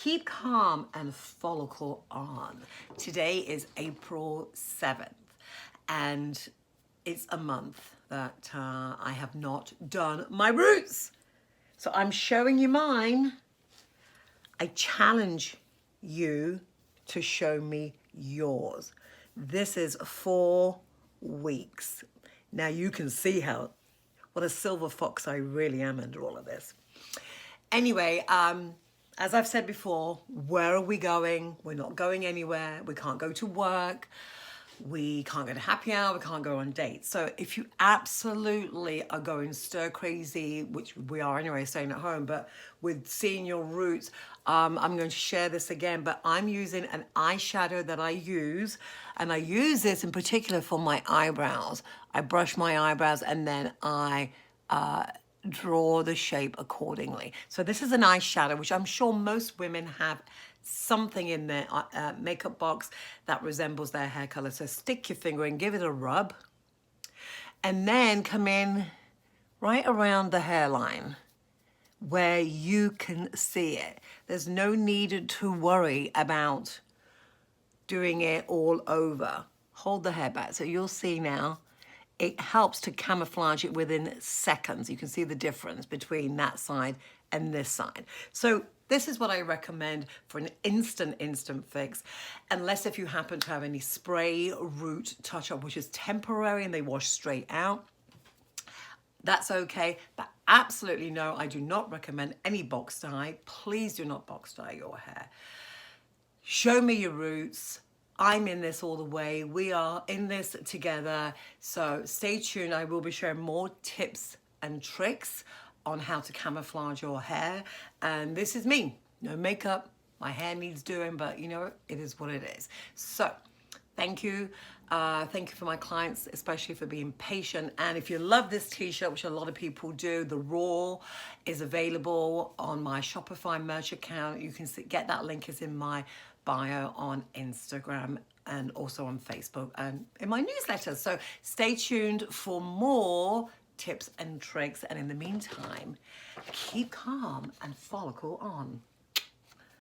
Keep calm and follicle on. Today is April 7th and it's a month that I have not done my roots. So I'm showing you mine. I challenge you to show me yours. This is 4 weeks. Now you can see what a silver fox I really am under all of this. Anyway, as I've said before, where are we going? We're not going anywhere. We can't go to work. We can't go to happy hour. We can't go on dates. So if you absolutely are going stir crazy, which we are anyway, staying at home, but with seeing your roots, I'm going to share this again, but I'm using an eyeshadow that I use, and I use this in particular for my eyebrows. I brush my eyebrows and then I draw the shape accordingly. So this is an eyeshadow, which I'm sure most women have something in their makeup box that resembles their hair color. So stick your finger in, give it a rub, and then come in right around the hairline where you can see it. There's no need to worry about doing it all over. Hold the hair back so you'll see now. It helps to camouflage it within seconds. You can see the difference between that side and this side. So this is what I recommend for an instant fix, unless if you happen to have any spray root touch-up, which is temporary and they wash straight out. That's okay, but absolutely no, I do not recommend any box dye. Please do not box dye your hair. Show me your roots. I'm in this all the way. We are in this together. So stay tuned. I will be sharing more tips and tricks on how to camouflage your hair. And this is me. No makeup. My hair needs doing, but you know, it is what it is. So thank you. Thank you for my clients, especially for being patient. And if you love this t-shirt, which a lot of people do, the raw is available on my Shopify merch account. You can get that link is in my bio on Instagram and also on Facebook and in my newsletter. So stay tuned for more tips and tricks. And in the meantime, keep calm and follicle on.